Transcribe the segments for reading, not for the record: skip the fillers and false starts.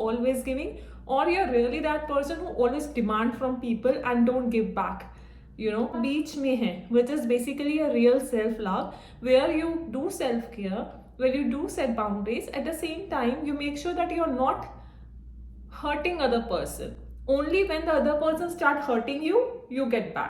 always giving, or you're really that person who always demand from people and don't give back. Beach में है, which is basically a real self-love, where you do self-care, where you do set boundaries. At the same time, you make sure that you're not hurting other person. Only when the other person start hurting you, you get back.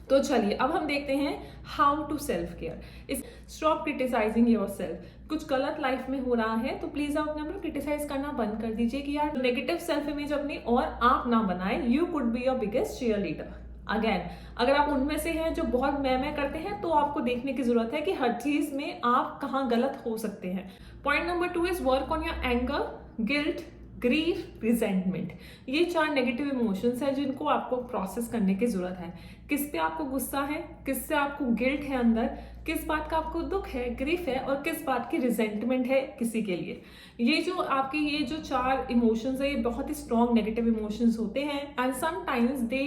तो चलिए अब हम देखते हैं how to self care. Stop criticising your self. कुछ गलत life में हो रहा है तो प्लीज आप अपने क्रिटिसाइज करना बंद कर दीजिए कि यार नेगेटिव सेल्फ इमेज अपनी और आप ना बनाए. You could be your biggest cheerleader. Again, अगर आप उनमें से हैं जो बहुत मैं करते हैं तो आपको देखने की जरूरत है कि हर चीज में आप कहाँ गलत हो सकते हैं. Point number 2 is work on your anger, guilt, grief, resentment. ये 4 नेगेटिव इमोशंस हैं जिनको आपको प्रोसेस करने की जरूरत है. किस पे आपको गुस्सा है, किससे आपको गिल्ट है अंदर, किस बात का आपको दुख है, ग्रीफ है, और किस बात की रिजेंटमेंट है किसी के लिए. ये जो 4 इमोशंस है ये बहुत ही स्ट्रॉन्ग नेगेटिव इमोशंस होते हैं and sometimes they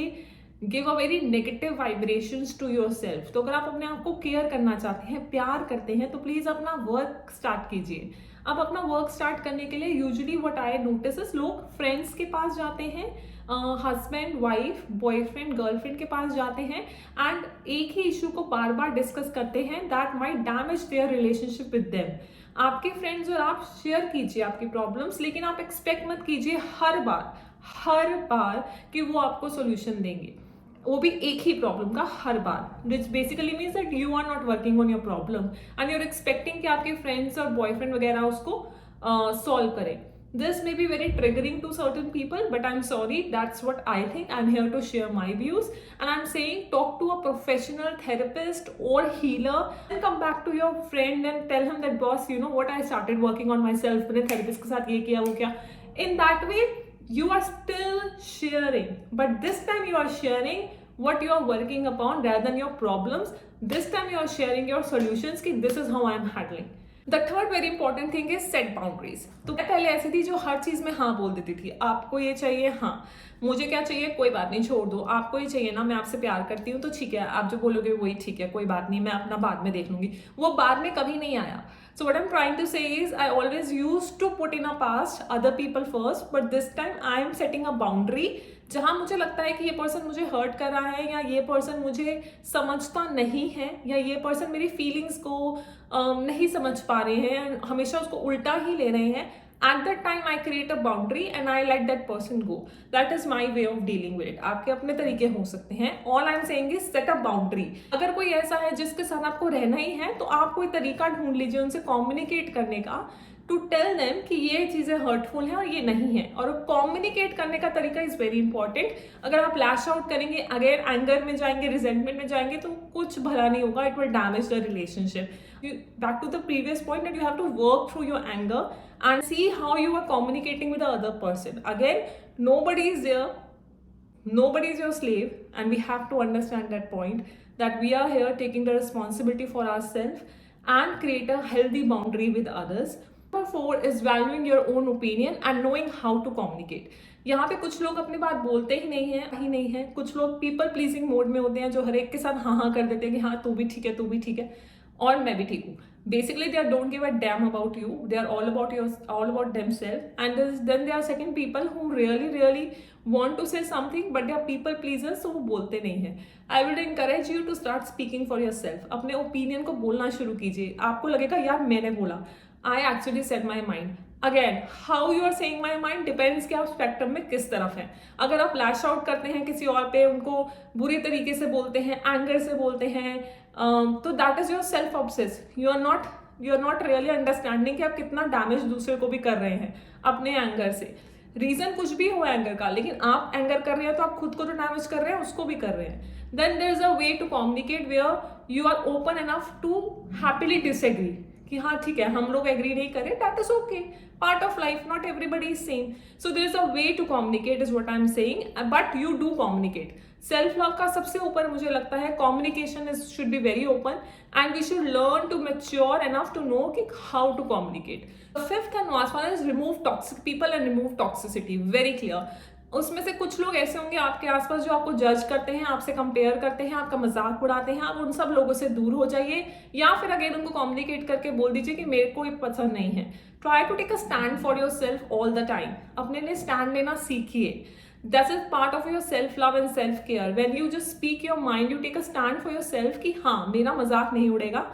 give a very negative vibrations to your self. तो अगर आप अपने आप को केयर करना चाहते हैं, प्यार करते हैं, तो प्लीज अपना वर्क स्टार्ट कीजिए. अब अपना वर्क स्टार्ट करने के लिए usually what I notice is लोग फ्रेंड्स के पास जाते हैं, हस्बैंड, वाइफ, बॉयफ्रेंड, गर्लफ्रेंड के पास जाते हैं एंड एक ही इशू को बार बार डिस्कस करते हैं that might damage their relationship with them. आपके फ्रेंड्स और आप शेयर कीजिए आपकी प्रॉब्लम्स, लेकिन आप एक्सपेक्ट मत कीजिए हर बार कि वो आपको सोल्यूशन देंगे, वो भी एक ही प्रॉब्लम का हर बार. Which basically means that you are not working on your problem and you are expecting कि आपके फ्रेंड्स और बॉयफ्रेंड वगैरह उसको सॉल्व करें. This may be very triggering to certain people, but I'm sorry, that's what I think. I'm here to share my views and I'm saying talk to a professional therapist or healer and come back to your friend and tell him that boss, you know what, I started working on myself, मैंने therapist के साथ ये किया वो किया. In that way you are still sharing, but this time you are sharing what you are working upon rather than your problems. This time you are sharing your solutions कि this is how I am handling. The third very important thing is set boundaries. तो मैं पहले ऐसी थी जो हर चीज में हाँ बोल देती थी. आपको ये चाहिए, हाँ. मुझे क्या चाहिए, कोई बात नहीं, छोड़ दो. आपको ये चाहिए ना, मैं आपसे प्यार करती हूँ तो ठीक है, आप जो बोलोगे वही ठीक है, कोई बात नहीं, मैं अपना बाद में देख लूंगी. वो बाद में कभी नहीं आया. So what I'm trying to say is I always used to put in a past other people first, but this time I am setting a boundary. जहां मुझे लगता है कि ये पर्सन मुझे हर्ट कर रहा है या ये पर्सन मुझे समझता नहीं है या ये पर्सन मेरी फीलिंग्स को नहीं समझ पा रहे हैं, हमेशा उसको उल्टा ही ले रहे हैं, at that time I create a boundary and I let that person go. That is my way of dealing with it. आपके अपने तरीके हो सकते हैं. All I'm saying is set a boundary. अगर कोई ऐसा है जिसके साथ आपको रहना ही है तो आप कोई तरीका ढूंढ लीजिए उनसे कम्युनिकेट करने का, टू टेल देम कि ये चीजें हर्टफुल है और ये नहीं है. और कम्युनिकेट करने का तरीका इज वेरी इंपॉर्टेंट. अगर आप लैश आउट करेंगे, अगर एंगर में जाएंगे, रिजेंटमेंट में जाएंगे, तो कुछ भला नहीं होगा. It will damage the relationship. Back to the previous point that you have to work through your anger and see how you are communicating with the other person. Again, nobody is there, nobody is your slave, and we have to understand that point, that we are here taking the responsibility for ourselves and create a healthy boundary with others. Number 4 is valuing your own opinion and knowing how to communicate. यहाँ पे कुछ लोग अपनी बात बोलते ही नहीं है. कुछ लोग पीपल प्लीजिंग मोड में होते हैं जो हर एक के साथ हाँ कर देते हैं कि हाँ तू भी ठीक है, तू भी ठीक है और मैं भी ठीक हूँ. Basically they don't give a damn about you. They are all about themselves. And then there are second people who really want to say something but they are people pleasers, so वो बोलते नहीं हैं. I would encourage you to start speaking for yourself. अपने opinion को बोलना शुरू कीजिए. आपको लगेगा यार मैंने बोला, I actually said my mind. Again, how you are saying my mind depends कि आप स्पेक्ट्रम में किस तरफ हैं. अगर आप लैश आउट करते हैं किसी और पे, उनको बुरी तरीके से बोलते हैं, एंगर से बोलते हैं, तो that is your self obsess. You are not really understanding कि आप कितना डैमेज दूसरे को भी कर रहे हैं अपने एंगर से. रीजन कुछ भी हो एंगर का, लेकिन आप एंगर कर रहे हैं तो आप खुद को तो डैमेज कर रहे हैं, उसको भी कर रहे हैं. Then there is a way to communicate where you are open enough to happily disagree कि हाँ ठीक है हम लोग एग्री नहीं करें, that is okay, part of life, not everybody is same. So there is a way to communicate is what I'm saying, but you do communicate. Self love का सबसे ऊपर मुझे लगता है communication should be very open and we should learn to mature enough to know how to communicate. The fifth and last one is remove toxic people and remove toxicity. Very clear. उसमें से कुछ लोग ऐसे होंगे आपके आसपास जो आपको जज करते हैं, आपसे कंपेयर करते हैं, आपका मजाक उड़ाते हैं। आप उन सब लोगों से दूर हो जाइए, या फिर अगेन उनको कम्युनिकेट करके बोल दीजिए कि मेरे को ये पसंद नहीं है। Try to take a stand for your self all the time. अपने लिए स्टैंड लेना सीखिए। That is part of your self love and self care. When you just speak your mind, you take a stand for your self कि हाँ, मेरा मजाक नहीं उड़ेगा,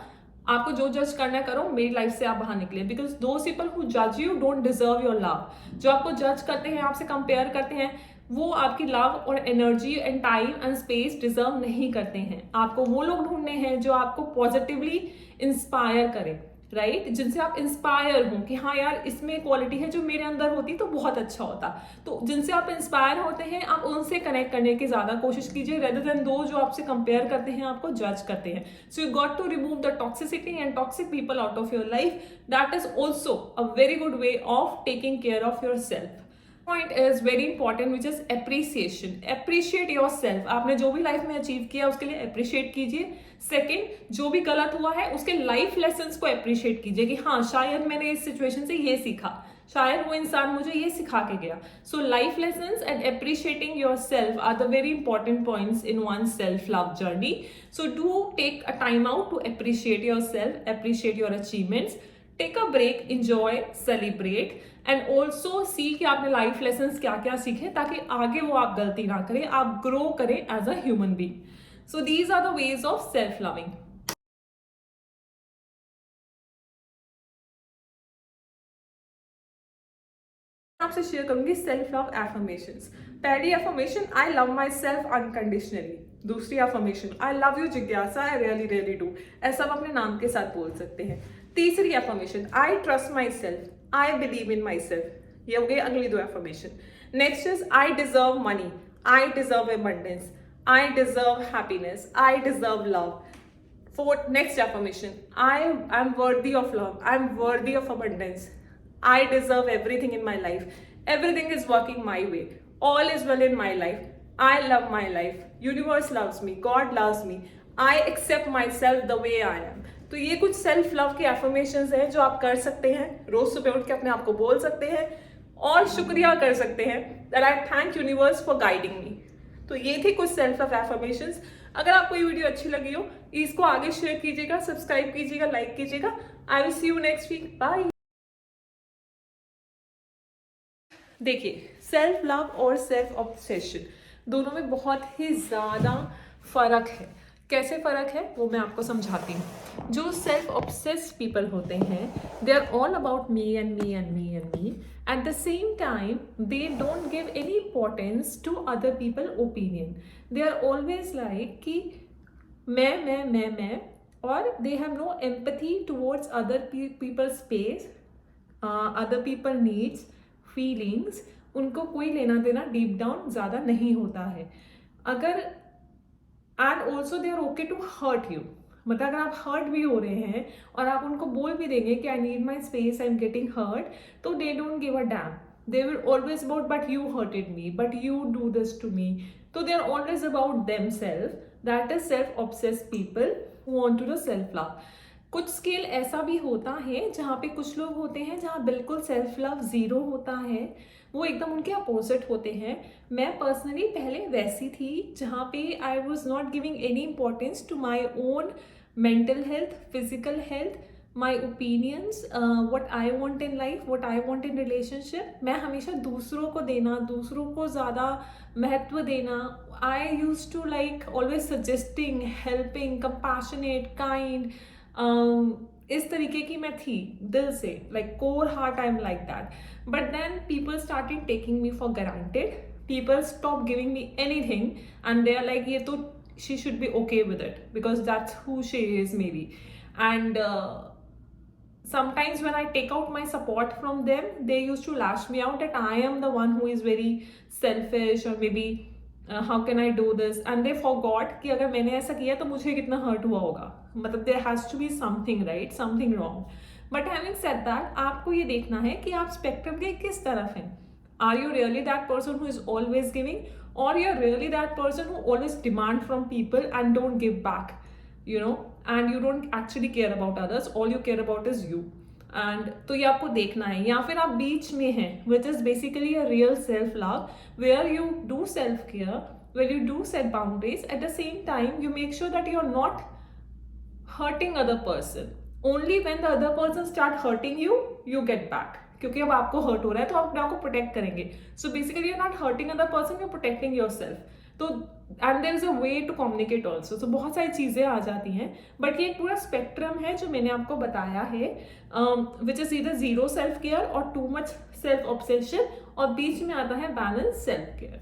आपको जो जज करना है करो, मेरी लाइफ से आप बाहर निकले। बिकॉज दोज पीपल हु जज you don't deserve your love. जो आपको जज करते हैं, आपसे कंपेयर करते हैं, वो आपकी लव और energy and time and space deserve नहीं करते हैं। आपको वो लोग ढूंढने हैं जो आपको पॉजिटिवली इंस्पायर करें, राइट? जिनसे आप इंस्पायर हो कि हाँ यार, इसमें क्वालिटी है जो मेरे अंदर होती तो बहुत अच्छा होता। तो जिनसे आप इंस्पायर होते हैं, आप उनसे कनेक्ट करने की ज्यादा कोशिश कीजिए, रेदर देन दो जो आपसे कंपेयर करते हैं, आपको जज करते हैं। So you got to remove the toxicity and toxic people out of your life. That is also a very good way of taking care of your self. Point is very important which is appreciation. Appreciate your self. आपने जो भी life में achieve किया उसके लिए appreciate कीजिए। Second, जो भी गलत हुआ है उसके लाइफ लेसन्स को एप्रिशिएट कीजिए कि हाँ, शायद मैंने इस सिचुएशन से ये सीखा, शायद वो इंसान मुझे ये सिखा के गया। So life lessons and appreciating your self are the very important points in one self love journey. So do take a time out to appreciate your self, appreciate your achievements, take a break, enjoy, celebrate and also see कि आपने life lessons क्या क्या सीखे, ताकि आगे वो आप गलती ना करें, आप ग्रो करें as a human being. So these are the ways of self loving. आपसे शेयर करूंगी सेल्फ लव एफर्मेशंस। पहली affirmation, I love my self unconditionally. दूसरी एफर्मेशन, आई लव यू जिज्ञासा, आई रियली रियली डू। ऐसा आप अपने नाम के साथ बोल सकते हैं। तीसरी affirmation, I trust my self, I believe in my self. ये हो गई अगली दो affirmation. Next is I deserve money, I deserve abundance, I deserve happiness, I deserve love. Fourth, next affirmation, I am worthy of love, I am worthy of abundance, I deserve everything in my life, everything is working my way, all is well in my life, I love my life, universe loves me, God loves me, I accept myself the way I am। तो ये कुछ self love के affirmations हैं जो आप कर सकते हैं। रोज सुबह उठ के अपने आप को बोल सकते हैं और शुक्रिया कर सकते हैं that I thank universe for guiding मी। तो ये थी कुछ सेल्फ लव एफर्मेशंस। अगर आपको ये वीडियो अच्छी लगी हो, इसको आगे शेयर कीजिएगा, सब्सक्राइब कीजिएगा, लाइक कीजिएगा। I will see you next week. Bye. देखिए, सेल्फ लव और सेल्फ ऑब्सेशन दोनों में बहुत ही ज़्यादा फर्क है। कैसे फर्क है वो मैं आपको समझाती हूँ। जो सेल्फ ऑब्सेस्ड पीपल होते हैं, they are all about me and me and me and me. At the same time they don't give any importance to other people opinion. They are always like कि मैं, और they have no empathy towards other people space, other people needs, feelings. उनको कोई लेना देना deep down ज़्यादा नहीं होता है। अगर and also they are okay to hurt you. मतलब अगर आप हर्ट भी हो रहे हैं और आप उनको बोल भी देंगे कि I need my space, I am getting hurt, तो they don't give a damn. They will always about but you hurted me, but you do this to me. तो they are always about them self. That is self obsessed people who want to do self love. कुछ scale ऐसा भी होता है जहाँ पे कुछ लोग होते हैं जहाँ बिल्कुल सेल्फ लव जीरो होता है, वो एकदम उनके अपोजिट होते हैं। मैं पर्सनली पहले वैसी थी जहाँ पे I was not giving any importance to my own mental health, physical health, my opinions, what I want in life, what I want in relationship. मैं हमेशा दूसरों को देना, दूसरों को ज़्यादा महत्व देना। I use to like always suggesting, helping, compassionate, kind. इस तरीके की मैं थी दिल से, like core heart I am like that. But then people started taking me for granted. People stop giving me anything and they are like ये तो she should be okay with it because that's who she is maybe. And sometimes when I take out my support from them, they used to lash me out that I am the one who is very selfish or maybe how can I do this, and they forgot कि अगर मैंने ऐसा किया तो मुझे कितना hurt हुआ होगा। मतलब there has to be something right, something wrong. But having said that, आपको ये देखना है कि आप स्पेक्ट्रम के किस तरफ हैं। Are you really that person who is always giving, or you're really that person who always demand from people and don't give back, and you don't actually care about others, all you care about is you? And तो ये आपको देखना है, या फिर आप बीच में हैं which is basically a real self love where you do self care, where you do set boundaries. At the same time, you make sure that you're not hurting other person. Only when the other person start hurting you, you get back. क्योंकि अब आपको hurt हो रहा है तो आप अपने आप को प्रोटेक्ट करेंगे. So basically you are not hurting other person, you are protecting your self. तो and there is a way to communicate also. तो बहुत सारी चीजें आ जाती हैं, बट ये एक पूरा स्पेक्ट्रम है जो मैंने आपको बताया है, which is either zero self care और टू मच सेल्फ ऑब्सेशन, और बीच में आता है बैलेंस सेल्फ केयर.